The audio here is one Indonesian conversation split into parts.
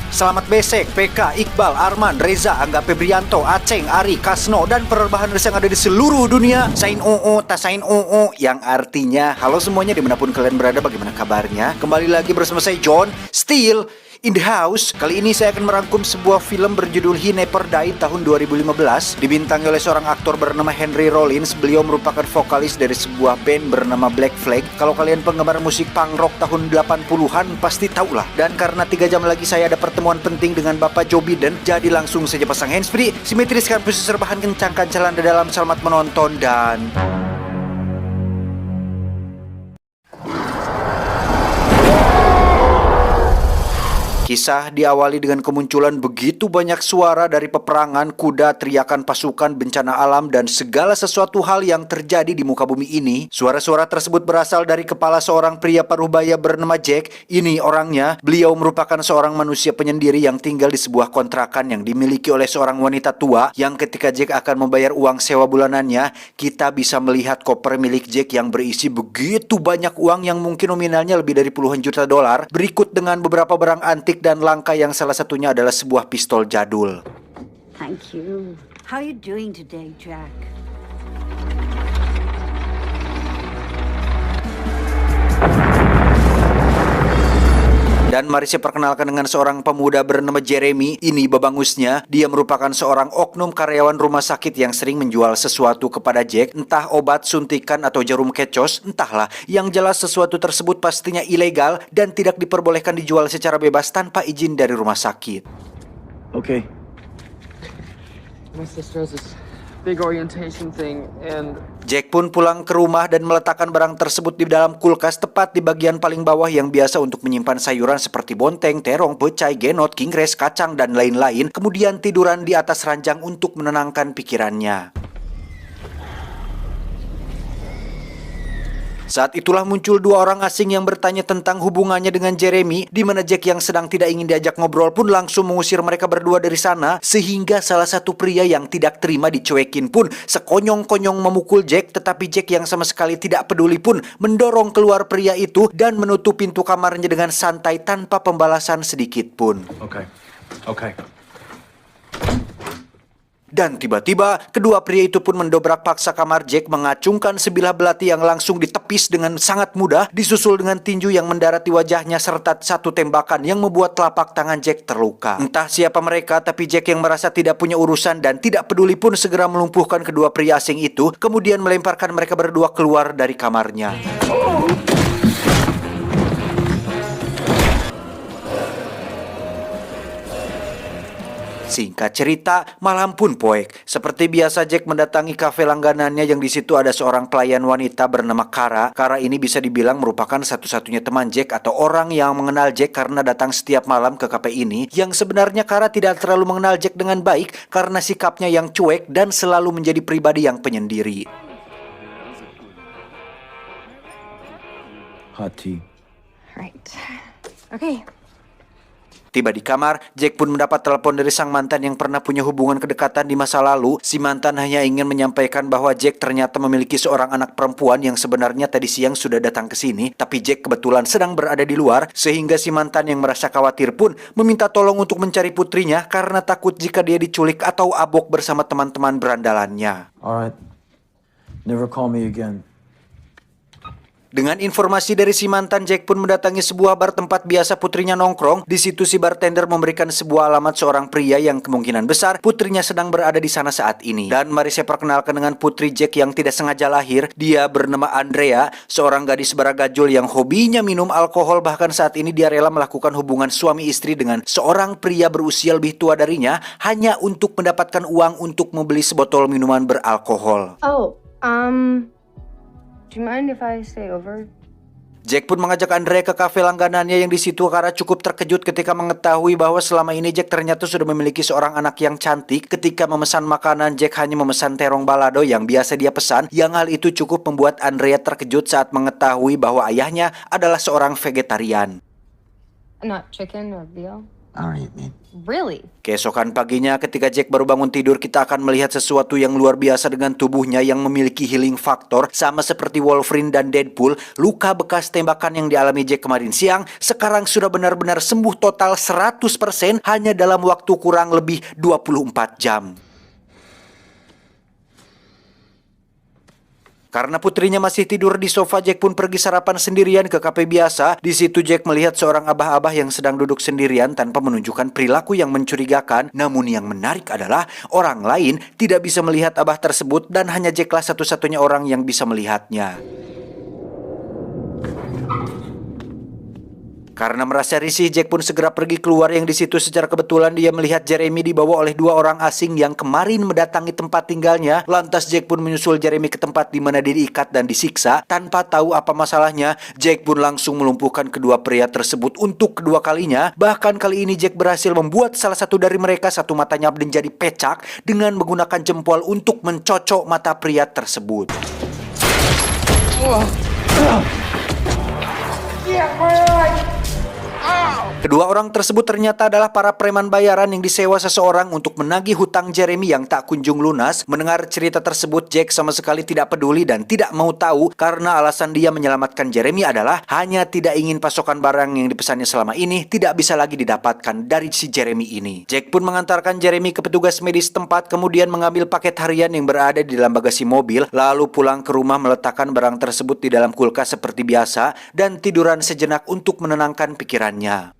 Selamat Besek, PK, Iqbal, Arman, Reza, Angga Febrianto, Aceng, Ari, Kasno, dan perubahan yang ada di seluruh dunia. Sain OO, tasain OO, yang artinya halo semuanya dimanapun kalian berada, bagaimana kabarnya? Kembali lagi bersama saya John, still in the house. Kali ini saya akan merangkum sebuah film berjudul He Never Died tahun 2015. Dibintangi oleh seorang aktor bernama Henry Rollins. Beliau merupakan vokalis dari sebuah band bernama Black Flag. Kalau kalian penggemar musik punk rock tahun 80-an pasti tahulah. Dan karena 3 jam lagi saya ada pertemuan penting dengan Bapak Joe Biden, jadi langsung saja pasang handsfree, simetriskan posisi serbahan, kencangkan celana dalam, selamat menonton dan... Kisah diawali dengan kemunculan begitu banyak suara dari peperangan, kuda, teriakan pasukan, bencana alam, dan segala sesuatu hal yang terjadi di muka bumi ini. Suara-suara tersebut berasal dari kepala seorang pria parubaya bernama Jack. Ini orangnya, beliau merupakan seorang manusia penyendiri yang tinggal di sebuah kontrakan yang dimiliki oleh seorang wanita tua, yang ketika Jack akan membayar uang sewa bulanannya, kita bisa melihat koper milik Jack yang berisi begitu banyak uang yang mungkin nominalnya lebih dari puluhan juta dolar, berikut dengan beberapa barang antik dan langka yang salah satunya adalah sebuah pistol jadul. Thank you. How are you doing today, Jack? Dan mari saya perkenalkan dengan seorang pemuda bernama Jeremy. Ini babangusnya. Dia merupakan seorang oknum karyawan rumah sakit yang sering menjual sesuatu kepada Jack. Entah obat, suntikan, atau jarum kecos. Entahlah. Yang jelas sesuatu tersebut pastinya ilegal dan tidak diperbolehkan dijual secara bebas tanpa izin dari rumah sakit. Okay. My sister has this big orientation thing and Jack pun pulang ke rumah dan meletakkan barang tersebut di dalam kulkas tepat di bagian paling bawah yang biasa untuk menyimpan sayuran seperti bonteng, terong, pecai, genot, kingres, kacang, dan lain-lain. Kemudian tiduran di atas ranjang untuk menenangkan pikirannya. Saat itulah muncul 2 orang asing yang bertanya tentang hubungannya dengan Jeremy, di mana Jack yang sedang tidak ingin diajak ngobrol pun langsung mengusir mereka berdua dari sana, sehingga salah satu pria yang tidak terima dicuekin pun sekonyong-konyong memukul Jack, tetapi Jack yang sama sekali tidak peduli pun mendorong keluar pria itu dan menutup pintu kamarnya dengan santai tanpa pembalasan sedikit pun. Okay. Dan tiba-tiba, kedua pria itu pun mendobrak paksa kamar Jack, mengacungkan sebilah belati yang langsung ditepis dengan sangat mudah, disusul dengan tinju yang mendarat di wajahnya serta satu tembakan yang membuat telapak tangan Jack terluka. Entah siapa mereka, tapi Jack yang merasa tidak punya urusan dan tidak peduli pun segera melumpuhkan kedua pria asing itu, kemudian melemparkan mereka berdua keluar dari kamarnya. Singkat cerita, malam pun poek. Seperti biasa Jack mendatangi kafe langganannya yang di situ ada seorang pelayan wanita bernama Kara. Kara ini bisa dibilang merupakan satu-satunya teman Jack atau orang yang mengenal Jack karena datang setiap malam ke kafe ini. Yang sebenarnya Kara tidak terlalu mengenal Jack dengan baik karena sikapnya yang cuek dan selalu menjadi pribadi yang penyendiri. Hot tea. Right. Okay. Tiba di kamar, Jack pun mendapat telepon dari sang mantan yang pernah punya hubungan kedekatan di masa lalu. Si mantan hanya ingin menyampaikan bahwa Jack ternyata memiliki seorang anak perempuan yang sebenarnya tadi siang sudah datang ke sini, tapi Jack kebetulan sedang berada di luar, sehingga si mantan yang merasa khawatir pun meminta tolong untuk mencari putrinya karena takut jika dia diculik atau abok bersama teman-teman berandalannya. Alright. Never call me again. Dengan informasi dari si mantan, Jack pun mendatangi sebuah bar tempat biasa putrinya nongkrong. Di situ si bartender memberikan sebuah alamat seorang pria yang kemungkinan besar putrinya sedang berada di sana saat ini. Dan mari saya perkenalkan dengan putri Jack yang tidak sengaja lahir. Dia bernama Andrea, seorang gadis baragajul yang hobinya minum alkohol. Bahkan saat ini dia rela melakukan hubungan suami istri dengan seorang pria berusia lebih tua darinya hanya untuk mendapatkan uang untuk membeli sebotol minuman beralkohol. Do you mind if I stay over? Jack pun mengajak Andrea ke kafe langganannya yang di situ karena cukup terkejut ketika mengetahui bahwa selama ini Jack ternyata sudah memiliki seorang anak yang cantik. Ketika memesan makanan, Jack hanya memesan terong balado yang biasa dia pesan, yang hal itu cukup membuat Andrea terkejut saat mengetahui bahwa ayahnya adalah seorang vegetarian. Not chicken or veal? I don't eat meat. Really? Keesokan paginya ketika Jack baru bangun tidur, kita akan melihat sesuatu yang luar biasa dengan tubuhnya yang memiliki healing factor sama seperti Wolverine dan Deadpool. Luka bekas tembakan yang dialami Jack kemarin siang sekarang sudah benar-benar sembuh total 100% hanya dalam waktu kurang lebih 24 jam. Karena putrinya masih tidur di sofa, Jack pun pergi sarapan sendirian ke kafe biasa. Di situ Jack melihat seorang abah-abah yang sedang duduk sendirian tanpa menunjukkan perilaku yang mencurigakan. Namun yang menarik adalah orang lain tidak bisa melihat abah tersebut dan hanya Jacklah satu-satunya orang yang bisa melihatnya. Karena merasa risih, Jack pun segera pergi keluar. Yang di situ secara kebetulan dia melihat Jeremy dibawa oleh dua orang asing yang kemarin mendatangi tempat tinggalnya. Lantas Jack pun menyusul Jeremy ke tempat di mana dia diikat dan disiksa. Tanpa tahu apa masalahnya, Jack pun langsung melumpuhkan kedua pria tersebut untuk kedua kalinya. Bahkan kali ini Jack berhasil membuat salah satu dari mereka satu matanya menjadi pecak dengan menggunakan jempol untuk mencocok mata pria tersebut. Kedua orang tersebut ternyata adalah para preman bayaran yang disewa seseorang untuk menagih hutang Jeremy yang tak kunjung lunas. Mendengar cerita tersebut, Jack sama sekali tidak peduli dan tidak mau tahu karena alasan dia menyelamatkan Jeremy adalah hanya tidak ingin pasokan barang yang dipesannya selama ini tidak bisa lagi didapatkan dari si Jeremy ini. Jack pun mengantarkan Jeremy ke petugas medis tempat, kemudian mengambil paket harian yang berada di dalam bagasi mobil, lalu pulang ke rumah meletakkan barang tersebut di dalam kulkas seperti biasa dan tiduran sejenak untuk menenangkan pikirannya.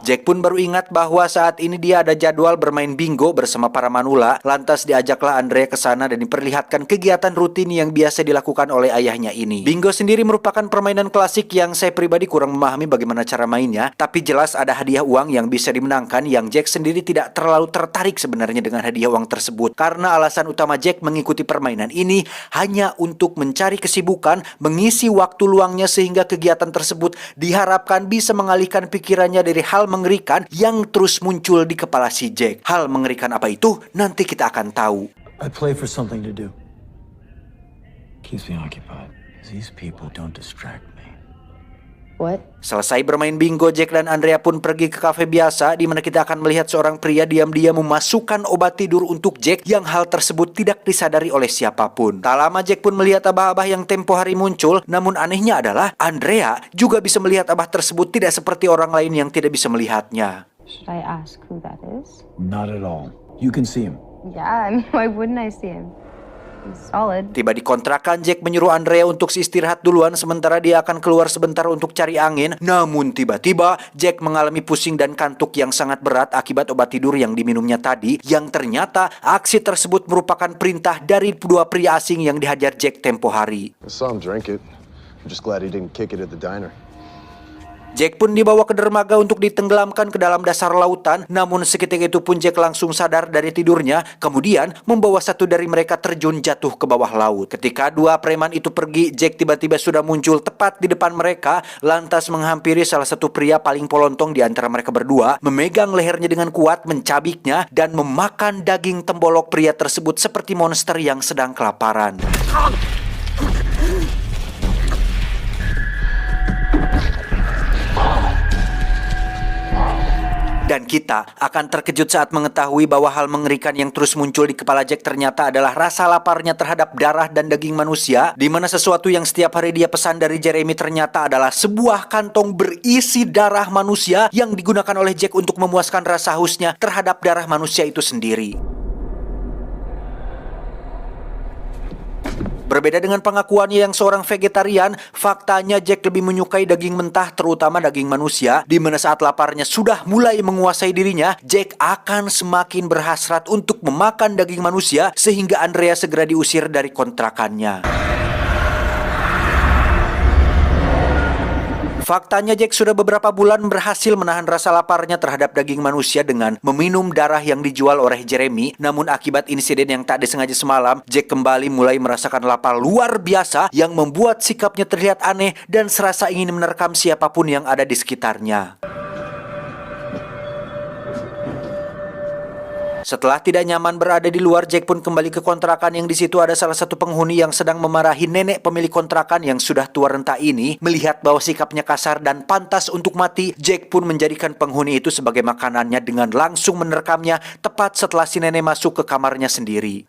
Jack pun baru ingat bahwa saat ini dia ada jadwal bermain bingo bersama para manula. Lantas diajaklah Andrea ke sana dan diperlihatkan kegiatan rutin yang biasa dilakukan oleh ayahnya ini. Bingo sendiri merupakan permainan klasik yang saya pribadi kurang memahami bagaimana cara mainnya, tapi jelas ada hadiah uang yang bisa dimenangkan yang Jack sendiri tidak terlalu tertarik sebenarnya dengan hadiah uang tersebut. Karena alasan utama Jack mengikuti permainan ini hanya untuk mencari kesibukan, mengisi waktu luangnya sehingga kegiatan tersebut diharapkan bisa mengalihkan pikirannya dari hal mengerikan yang terus muncul di kepala si Jack. Hal mengerikan apa itu? Nanti kita akan tahu. I play for something to do. Keeps me occupied. These people don't distract me. What? Selesai bermain bingo, Jack dan Andrea pun pergi ke kafe biasa di mana kita akan melihat seorang pria diam-diam memasukkan obat tidur untuk Jack yang hal tersebut tidak disadari oleh siapapun. Tak lama Jack pun melihat abah-abah yang tempo hari muncul, namun anehnya adalah Andrea juga bisa melihat abah tersebut tidak seperti orang lain yang tidak bisa melihatnya. Should I ask who that is? Not at all. You can see him. Yeah, I mean, why wouldn't I see him? He's solid. Tiba di kontrakan, Jack menyuruh Andrea untuk istirahat duluan sementara dia akan keluar sebentar untuk cari angin. Namun tiba-tiba Jack mengalami pusing dan kantuk yang sangat berat akibat obat tidur yang diminumnya tadi, yang ternyata aksi tersebut merupakan perintah dari dua pria asing yang dihajar Jack tempo hari. I saw him drink it. I'm just glad he didn't kick it at the diner. Jack pun dibawa ke dermaga untuk ditenggelamkan ke dalam dasar lautan. Namun seketika itu pun Jack langsung sadar dari tidurnya, kemudian membawa satu dari mereka terjun jatuh ke bawah laut. Ketika dua preman itu pergi, Jack tiba-tiba sudah muncul tepat di depan mereka, lantas menghampiri salah satu pria paling polontong di antara mereka berdua, memegang lehernya dengan kuat, mencabiknya, dan memakan daging tembolok pria tersebut seperti monster yang sedang kelaparan. Dan kita akan terkejut saat mengetahui bahwa hal mengerikan yang terus muncul di kepala Jack ternyata adalah rasa laparnya terhadap darah dan daging manusia, di mana sesuatu yang setiap hari dia pesan dari Jeremy ternyata adalah sebuah kantong berisi darah manusia yang digunakan oleh Jack untuk memuaskan rasa hausnya terhadap darah manusia itu sendiri. Berbeda dengan pengakuannya yang seorang vegetarian, faktanya Jack lebih menyukai daging mentah, terutama daging manusia, di mana saat laparnya sudah mulai menguasai dirinya, Jack akan semakin berhasrat untuk memakan daging manusia sehingga Andrea segera diusir dari kontrakannya. Faktanya Jack sudah beberapa bulan berhasil menahan rasa laparnya terhadap daging manusia dengan meminum darah yang dijual oleh Jeremy. Namun akibat insiden yang tak disengaja semalam, Jack kembali mulai merasakan lapar luar biasa yang membuat sikapnya terlihat aneh dan serasa ingin menerkam siapapun yang ada di sekitarnya. Setelah tidak nyaman berada di luar, Jack pun kembali ke kontrakan yang di situ ada salah satu penghuni yang sedang memarahi nenek pemilik kontrakan yang sudah tua renta ini. Melihat bahwa sikapnya kasar dan pantas untuk mati, Jack pun menjadikan penghuni itu sebagai makanannya dengan langsung menerkamnya tepat setelah si nenek masuk ke kamarnya sendiri.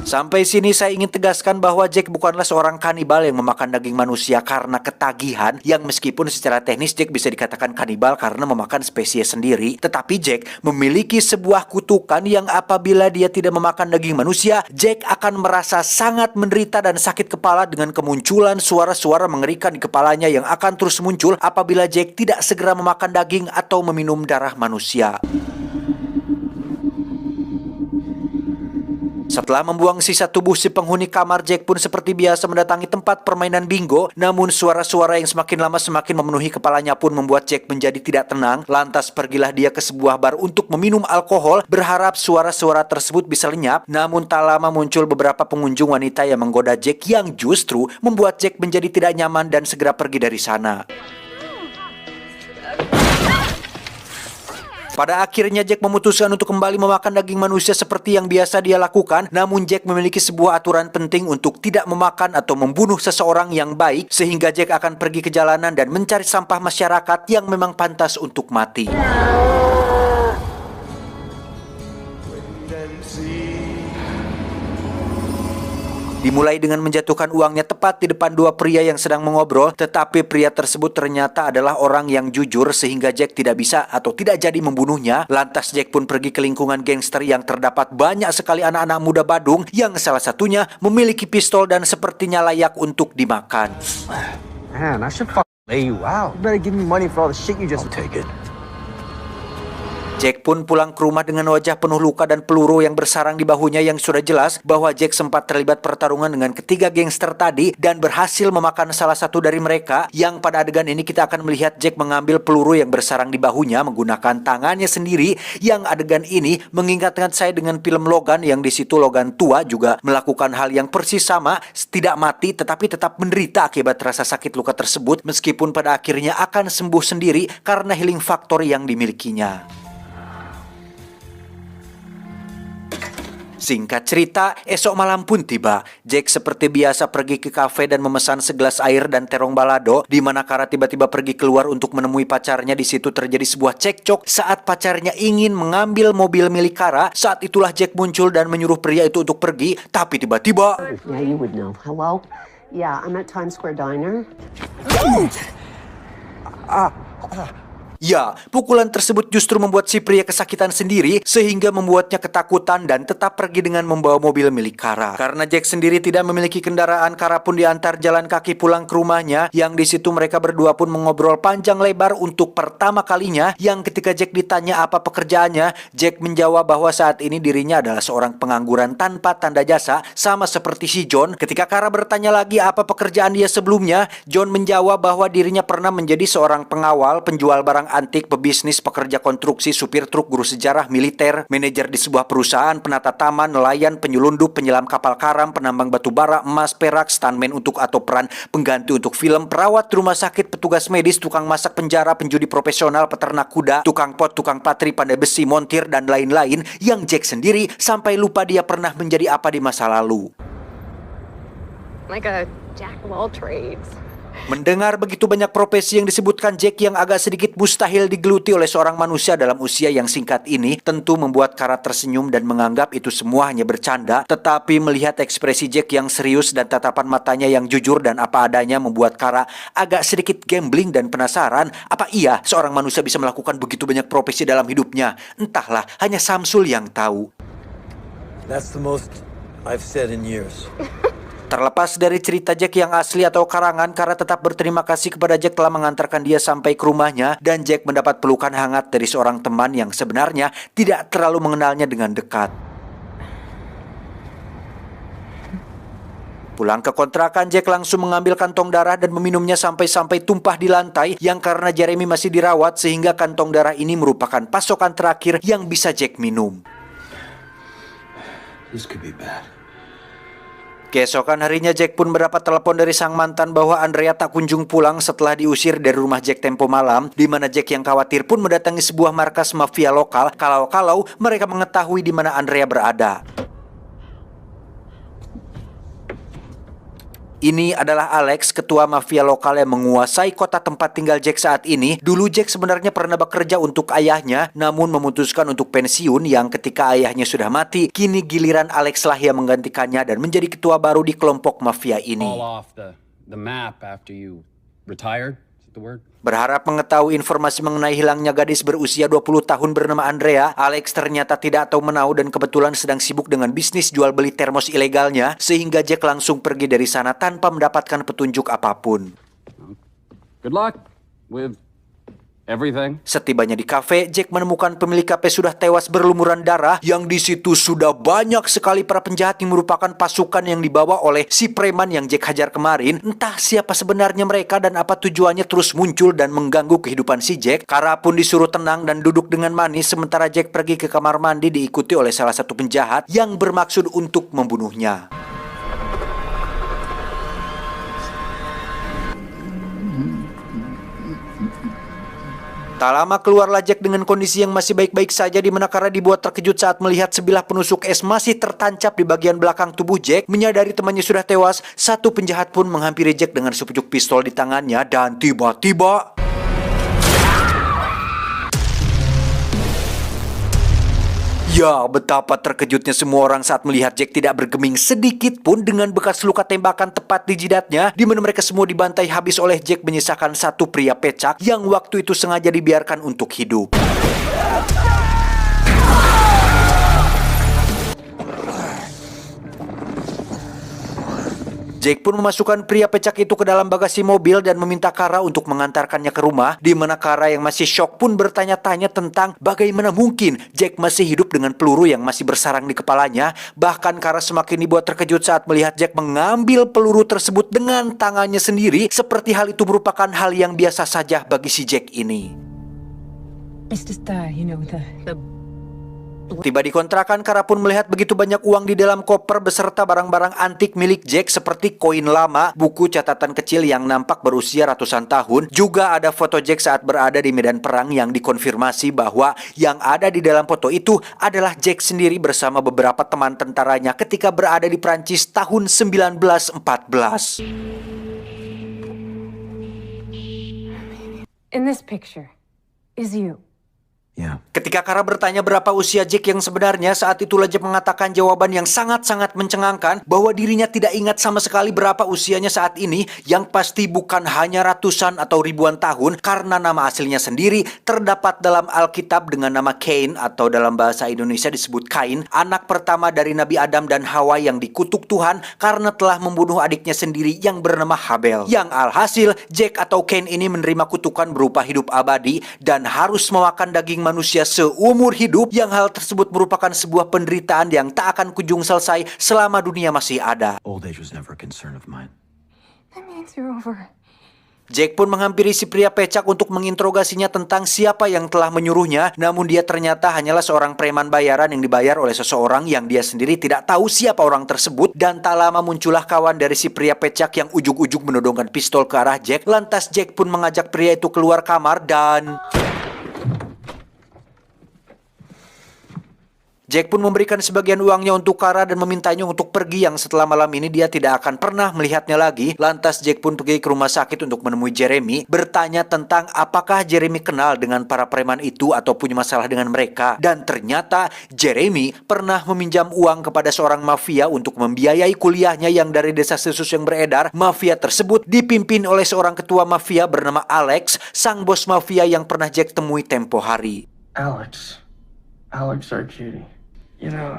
Sampai sini saya ingin tegaskan bahwa Jack bukanlah seorang kanibal yang memakan daging manusia karena ketagihan, yang meskipun secara teknis Jack bisa dikatakan kanibal karena memakan spesies sendiri. Tetapi Jack memiliki sebuah kutukan yang apabila dia tidak memakan daging manusia, Jack akan merasa sangat menderita dan sakit kepala dengan kemunculan suara-suara mengerikan di kepalanya yang akan terus muncul apabila Jack tidak segera memakan daging atau meminum darah manusia. Setelah membuang sisa tubuh si penghuni kamar, Jack pun seperti biasa mendatangi tempat permainan bingo. Namun suara-suara yang semakin lama semakin memenuhi kepalanya pun membuat Jack menjadi tidak tenang. Lantas pergilah dia ke sebuah bar untuk meminum alkohol, berharap suara-suara tersebut bisa lenyap. Namun tak lama muncul beberapa pengunjung wanita yang menggoda Jack, yang justru membuat Jack menjadi tidak nyaman dan segera pergi dari sana. Pada akhirnya Jack memutuskan untuk kembali memakan daging manusia seperti yang biasa dia lakukan. Namun Jack memiliki sebuah aturan penting untuk tidak memakan atau membunuh seseorang yang baik, sehingga Jack akan pergi ke jalanan dan mencari sampah masyarakat yang memang pantas untuk mati. Dimulai dengan menjatuhkan uangnya tepat di depan dua pria yang sedang mengobrol, tetapi pria tersebut ternyata adalah orang yang jujur sehingga Jack tidak bisa atau tidak jadi membunuhnya. Lantas Jack pun pergi ke lingkungan gangster yang terdapat banyak sekali anak-anak muda Badung yang salah satunya memiliki pistol dan sepertinya layak untuk dimakan. Man, I should lay you out. You better give me money for all the shit you just... I'll take it. Jack pun pulang ke rumah dengan wajah penuh luka dan peluru yang bersarang di bahunya, yang sudah jelas bahwa Jack sempat terlibat pertarungan dengan ketiga gangster tadi dan berhasil memakan salah satu dari mereka, yang pada adegan ini kita akan melihat Jack mengambil peluru yang bersarang di bahunya menggunakan tangannya sendiri, yang adegan ini mengingatkan saya dengan film Logan, yang di situ Logan tua juga melakukan hal yang persis sama, tidak mati tetapi tetap menderita akibat rasa sakit luka tersebut, meskipun pada akhirnya akan sembuh sendiri karena healing factor yang dimilikinya. Singkat cerita, esok malam pun tiba. Jack seperti biasa pergi ke kafe dan memesan segelas air dan terong balado, di mana Kara tiba-tiba pergi keluar untuk menemui pacarnya. Di situ terjadi sebuah cekcok saat pacarnya ingin mengambil mobil milik Kara. Saat itulah Jack muncul dan menyuruh pria itu untuk pergi, tapi tiba-tiba... Yeah, you would know. Hello? Yeah, I'm at Times Square Diner. Ya, pukulan tersebut justru membuat si pria kesakitan sendiri sehingga membuatnya ketakutan dan tetap pergi dengan membawa mobil milik Kara. Karena Jack sendiri tidak memiliki kendaraan, Kara pun diantar jalan kaki pulang ke rumahnya, yang di situ mereka berdua pun mengobrol panjang lebar untuk pertama kalinya, yang ketika Jack ditanya apa pekerjaannya, Jack menjawab bahwa saat ini dirinya adalah seorang pengangguran tanpa tanda jasa, sama seperti si John. Ketika Kara bertanya lagi apa pekerjaan dia sebelumnya, John menjawab bahwa dirinya pernah menjadi seorang pengawal, penjual barang antik, pebisnis, pekerja konstruksi, supir truk, guru sejarah, militer, manajer di sebuah perusahaan, penata taman, nelayan, penyelundup, penyelam kapal karam, penambang batu bara, emas, perak, stuntman untuk atau peran pengganti untuk film, perawat rumah sakit, petugas medis, tukang masak penjara, penjudi profesional, peternak kuda, tukang pot, tukang patri, pandai besi, montir, dan lain-lain, yang Jack sendiri sampai lupa dia pernah menjadi apa di masa lalu. Like a jack of all trades. Mendengar begitu banyak profesi yang disebutkan Jack yang agak sedikit mustahil digeluti oleh seorang manusia dalam usia yang singkat ini, tentu membuat Kara tersenyum dan menganggap itu semua hanya bercanda. Tetapi melihat ekspresi Jack yang serius dan tatapan matanya yang jujur dan apa adanya membuat Kara agak sedikit gambling dan penasaran, apa iya seorang manusia bisa melakukan begitu banyak profesi dalam hidupnya? Entahlah, hanya Samsul yang tahu. That's the most I've said in years. Terlepas dari cerita Jack yang asli atau karangan, Kara tetap berterima kasih kepada Jack telah mengantarkan dia sampai ke rumahnya, dan Jack mendapat pelukan hangat dari seorang teman yang sebenarnya tidak terlalu mengenalnya dengan dekat. Pulang ke kontrakan, Jack langsung mengambil kantong darah dan meminumnya sampai-sampai tumpah di lantai, yang karena Jeremy masih dirawat sehingga kantong darah ini merupakan pasokan terakhir yang bisa Jack minum. This could be bad. Keesokan harinya Jack pun mendapat telepon dari sang mantan bahwa Andrea tak kunjung pulang setelah diusir dari rumah Jack tempo malam, di mana Jack yang khawatir pun mendatangi sebuah markas mafia lokal kalau mereka mengetahui di mana Andrea berada. Ini adalah Alex, ketua mafia lokal yang menguasai kota tempat tinggal Jack saat ini. Dulu Jack sebenarnya pernah bekerja untuk ayahnya, namun memutuskan untuk pensiun yang ketika ayahnya sudah mati. Kini giliran Alex lah yang menggantikannya dan menjadi ketua baru di kelompok mafia ini. Fall off the map after you retired. Is that the word? Berharap mengetahui informasi mengenai hilangnya gadis berusia 20 tahun bernama Andrea, Alex ternyata tidak tahu menahu dan kebetulan sedang sibuk dengan bisnis jual beli termos ilegalnya, sehingga Jack langsung pergi dari sana tanpa mendapatkan petunjuk apapun. Good luck with everything. Setibanya di kafe, Jack menemukan pemilik kafe sudah tewas berlumuran darah, yang di situ sudah banyak sekali para penjahat yang merupakan pasukan yang dibawa oleh si preman yang Jack hajar kemarin. Entah siapa sebenarnya mereka dan apa tujuannya terus muncul dan mengganggu kehidupan si Jack. Kara pun disuruh tenang dan duduk dengan manis sementara Jack pergi ke kamar mandi diikuti oleh salah satu penjahat yang bermaksud untuk membunuhnya. Tak lama keluarlah Jack dengan kondisi yang masih baik-baik saja, di mana Kara dibuat terkejut saat melihat sebilah penusuk es masih tertancap di bagian belakang tubuh Jack. Menyadari temannya sudah tewas, satu penjahat pun menghampiri Jack dengan sepucuk pistol di tangannya dan tiba-tiba ya, betapa terkejutnya semua orang saat melihat Jack tidak bergeming sedikit pun dengan bekas luka tembakan tepat di jidatnya, di mana mereka semua dibantai habis oleh Jack, menyisakan satu pria pecak yang waktu itu sengaja dibiarkan untuk hidup. Jack pun memasukkan pria pecak itu ke dalam bagasi mobil dan meminta Kara untuk mengantarkannya ke rumah, di mana Kara yang masih syok pun bertanya-tanya tentang bagaimana mungkin Jack masih hidup dengan peluru yang masih bersarang di kepalanya. Bahkan Kara semakin dibuat terkejut saat melihat Jack mengambil peluru tersebut dengan tangannya sendiri, seperti hal itu merupakan hal yang biasa saja bagi si Jack ini. It's just the Tiba di kontrakan, Kara pun melihat begitu banyak uang di dalam koper beserta barang-barang antik milik Jack seperti koin lama, buku catatan kecil yang nampak berusia ratusan tahun. Juga ada foto Jack saat berada di medan perang yang dikonfirmasi bahwa yang ada di dalam foto itu adalah Jack sendiri bersama beberapa teman tentaranya ketika berada di Prancis tahun 1914. in this picture is you. Yeah. Ketika Kara bertanya berapa usia Jack yang sebenarnya, saat itulah Jack mengatakan jawaban yang sangat-sangat mencengangkan bahwa dirinya tidak ingat sama sekali berapa usianya saat ini, yang pasti bukan hanya ratusan atau ribuan tahun karena nama aslinya sendiri terdapat dalam Alkitab dengan nama Cain atau dalam bahasa Indonesia disebut Kain, anak pertama dari Nabi Adam dan Hawa yang dikutuk Tuhan karena telah membunuh adiknya sendiri yang bernama Habel. Yang alhasil Jack atau Cain ini menerima kutukan berupa hidup abadi dan harus memakan daging manusia seumur hidup, yang hal tersebut merupakan sebuah penderitaan yang tak akan kunjung selesai selama dunia masih ada. Old age was never a concern of mine. That means you're over. Jack pun menghampiri si pria pecak untuk menginterogasinya tentang siapa yang telah menyuruhnya, namun dia ternyata hanyalah seorang preman bayaran yang dibayar oleh seseorang yang dia sendiri tidak tahu siapa orang tersebut. Dan tak lama muncullah kawan dari si pria pecak yang ujug-ujug menodongkan pistol ke arah Jack. Lantas Jack pun mengajak pria itu keluar kamar dan Jack pun memberikan sebagian uangnya untuk Kara dan memintanya untuk pergi, yang setelah malam ini dia tidak akan pernah melihatnya lagi. Lantas Jack pun pergi ke rumah sakit untuk menemui Jeremy, bertanya tentang apakah Jeremy kenal dengan para preman itu atau punya masalah dengan mereka. Dan ternyata Jeremy pernah meminjam uang kepada seorang mafia untuk membiayai kuliahnya yang dari desas-desus yang beredar. Mafia tersebut dipimpin oleh seorang ketua mafia bernama Alex, sang bos mafia yang pernah Jack temui tempo hari. Alex Arcudi. You know,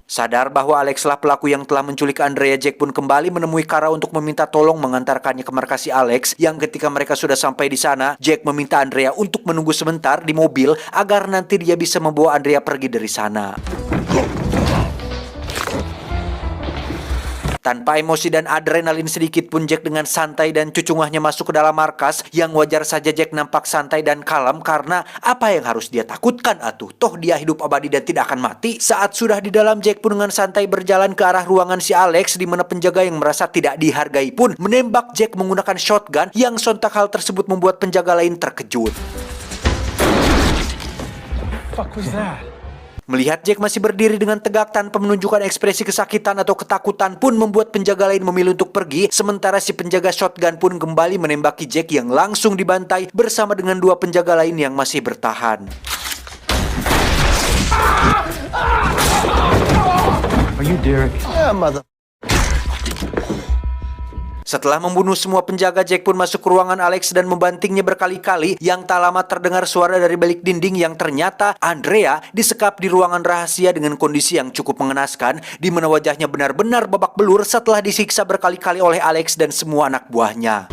Sadar bahwa Alex lah pelaku yang telah menculik Andrea, Jack pun kembali menemui Kara untuk meminta tolong mengantarkannya ke markas Alex. Yang ketika mereka sudah sampai di sana, Jack meminta Andrea untuk menunggu sebentar di mobil agar nanti dia bisa membawa Andrea pergi dari sana. Tanpa emosi dan adrenalin sedikit pun Jack dengan santai dan cucungahnya masuk ke dalam markas, yang wajar saja Jack nampak santai dan kalem karena apa yang harus dia takutkan atuh? Toh dia hidup abadi dan tidak akan mati. Saat sudah di dalam, Jack pun dengan santai berjalan ke arah ruangan si Alex, di mana penjaga yang merasa tidak dihargai pun menembak Jack menggunakan shotgun, yang sontak hal tersebut membuat penjaga lain terkejut. Fuck was that? Melihat Jack masih berdiri dengan tegak tanpa menunjukkan ekspresi kesakitan atau ketakutan pun membuat penjaga lain memilih untuk pergi, sementara si penjaga shotgun pun kembali menembaki Jack yang langsung dibantai bersama dengan dua penjaga lain yang masih bertahan. Are you Derek? Yeah, mother. Setelah membunuh semua penjaga, Jack pun masuk ke ruangan Alex dan membantingnya berkali-kali, yang tak lama terdengar suara dari balik dinding yang ternyata Andrea disekap di ruangan rahasia dengan kondisi yang cukup mengenaskan, di mana wajahnya benar-benar babak belur setelah disiksa berkali-kali oleh Alex dan semua anak buahnya.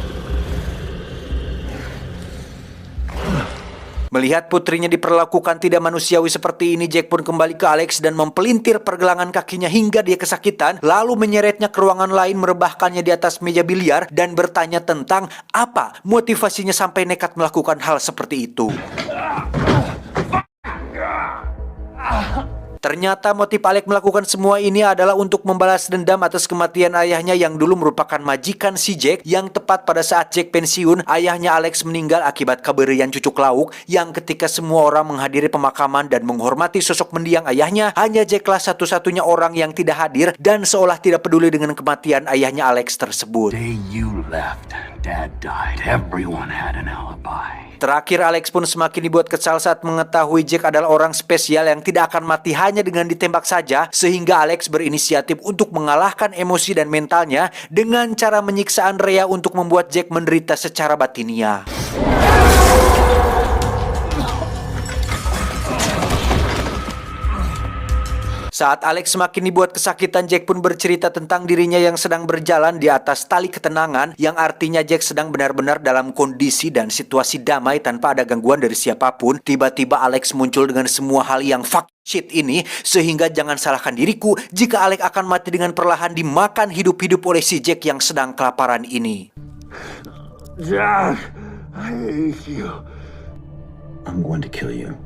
Melihat putrinya diperlakukan tidak manusiawi seperti ini, Jack pun kembali ke Alex dan mempelintir pergelangan kakinya hingga dia kesakitan, lalu menyeretnya ke ruangan lain, merebahkannya di atas meja biliar dan bertanya tentang apa motivasinya sampai nekat melakukan hal seperti itu. Ternyata motif Alex melakukan semua ini adalah untuk membalas dendam atas kematian ayahnya yang dulu merupakan majikan si Jack, yang tepat pada saat Jack pensiun, ayahnya Alex meninggal akibat keberian cucuk lauk, yang ketika semua orang menghadiri pemakaman dan menghormati sosok mendiang ayahnya, hanya Jacklah satu-satunya orang yang tidak hadir dan seolah tidak peduli dengan kematian ayahnya Alex tersebut. Day you left, Dad died. Everyone had an alibi. Terakhir, Alex pun semakin dibuat kesal saat mengetahui Jack adalah orang spesial yang tidak akan mati hanya dengan ditembak saja, sehingga Alex berinisiatif untuk mengalahkan emosi dan mentalnya dengan cara menyiksa Andrea untuk membuat Jack menderita secara batinia. Saat Alex semakin dibuat kesakitan, Jack pun bercerita tentang dirinya yang sedang berjalan di atas tali ketenangan, yang artinya Jack sedang benar-benar dalam kondisi dan situasi damai tanpa ada gangguan dari siapapun. Tiba-tiba Alex muncul dengan semua hal yang fuck shit ini, sehingga jangan salahkan diriku jika Alex akan mati dengan perlahan dimakan hidup-hidup oleh si Jack yang sedang kelaparan ini. Jack, I hate you. I'm going to kill you.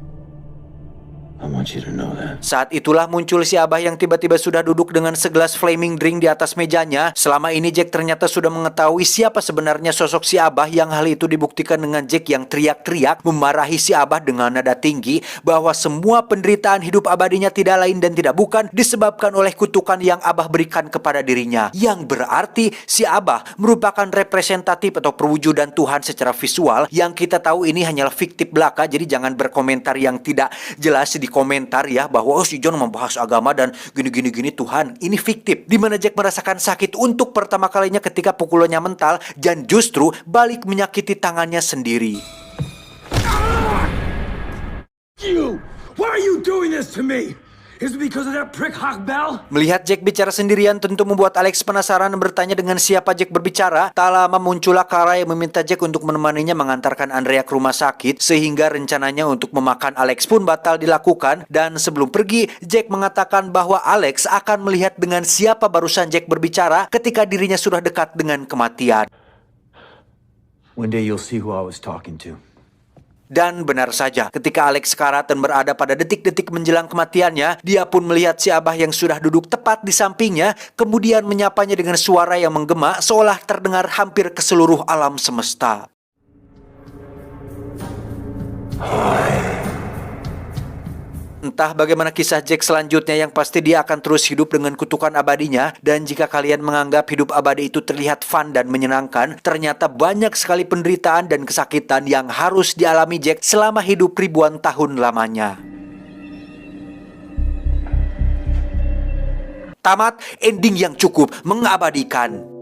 I want you to know that. Saat itulah muncul si Abah yang tiba-tiba sudah duduk dengan segelas flaming drink di atas mejanya. Selama ini Jack ternyata sudah mengetahui siapa sebenarnya sosok si Abah, yang hal itu dibuktikan dengan Jack yang teriak-teriak memarahi si Abah dengan nada tinggi bahwa semua penderitaan hidup abadinya tidak lain dan tidak bukan disebabkan oleh kutukan yang Abah berikan kepada dirinya. Yang berarti si Abah merupakan representatif atau perwujudan Tuhan secara visual, yang kita tahu ini hanyalah fiktif belaka. Jadi jangan berkomentar yang tidak jelas di komentar ya, bahwa si John membahas agama dan gini Tuhan. Ini fiktif. Dimana Jack merasakan sakit untuk pertama kalinya ketika pukulannya mental dan justru balik menyakiti tangannya sendiri. You! Why are you doing this to me? Is it because of that prick Hawk Bell? Melihat Jack bicara sendirian tentu membuat Alex penasaran dan bertanya dengan siapa Jack berbicara. Tak lama muncullah Clara yang meminta Jack untuk menemaninya mengantarkan Andrea ke rumah sakit, sehingga rencananya untuk memakan Alex pun batal dilakukan. Dan sebelum pergi, Jack mengatakan bahwa Alex akan melihat dengan siapa barusan Jack berbicara ketika dirinya sudah dekat dengan kematian. One day you'll see who I was talking to. Dan benar saja, ketika Alex sekarat dan berada pada detik-detik menjelang kematiannya, dia pun melihat si Abah yang sudah duduk tepat di sampingnya, kemudian menyapanya dengan suara yang menggema seolah terdengar hampir ke seluruh alam semesta. Entah bagaimana kisah Jack selanjutnya, yang pasti dia akan terus hidup dengan kutukan abadinya. Dan jika kalian menganggap hidup abadi itu terlihat fun dan menyenangkan, ternyata banyak sekali penderitaan dan kesakitan yang harus dialami Jack selama hidup ribuan tahun lamanya. Tamat, ending yang cukup mengabadikan.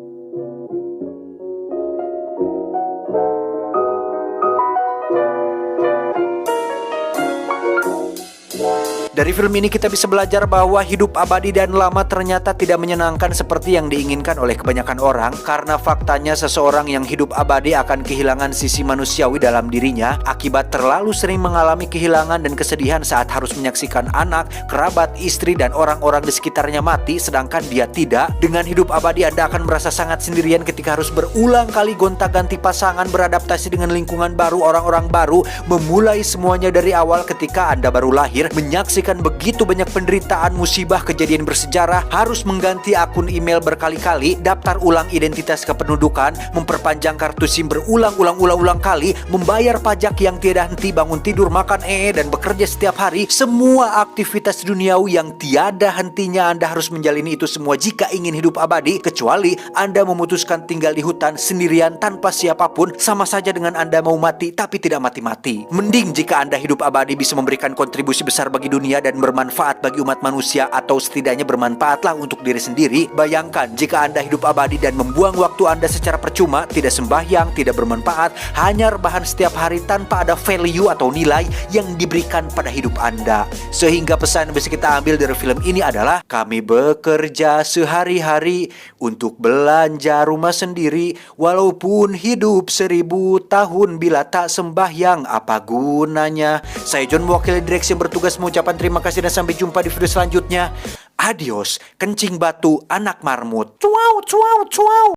Dari film ini kita bisa belajar bahwa hidup abadi dan lama ternyata tidak menyenangkan seperti yang diinginkan oleh kebanyakan orang, karena faktanya seseorang yang hidup abadi akan kehilangan sisi manusiawi dalam dirinya akibat terlalu sering mengalami kehilangan dan kesedihan saat harus menyaksikan anak, kerabat, istri, dan orang-orang di sekitarnya mati, sedangkan dia tidak. Dengan hidup abadi Anda akan merasa sangat sendirian ketika harus berulang kali gonta-ganti pasangan, beradaptasi dengan lingkungan baru, orang-orang baru, memulai semuanya dari awal ketika Anda baru lahir, menyaksikan begitu banyak penderitaan, musibah, kejadian bersejarah, harus mengganti akun email berkali-kali, daftar ulang identitas kependudukan, memperpanjang kartu SIM berulang-ulang kali, membayar pajak yang tiada henti, bangun tidur, makan dan bekerja setiap hari. Semua aktivitas duniawi yang tiada hentinya Anda harus menjalani itu semua jika ingin hidup abadi, kecuali Anda memutuskan tinggal di hutan sendirian tanpa siapapun, sama saja dengan Anda mau mati tapi tidak mati-mati. Mending jika Anda hidup abadi bisa memberikan kontribusi besar bagi dunia dan bermanfaat bagi umat manusia, atau setidaknya bermanfaatlah untuk diri sendiri. Bayangkan jika Anda hidup abadi dan membuang waktu Anda secara percuma, tidak sembahyang, tidak bermanfaat, hanya rebahan setiap hari tanpa ada value atau nilai yang diberikan pada hidup Anda. Sehingga pesan yang bisa kita ambil dari film ini adalah, kami bekerja sehari-hari untuk belanja rumah sendiri, walaupun hidup 1000 tahun bila tak sembahyang, apa gunanya? Saya John, mewakili direksi yang bertugas mengucapkan terima kasih dan sampai jumpa di video selanjutnya. Adios, kencing batu anak marmut. Cuau, cuau, cuau.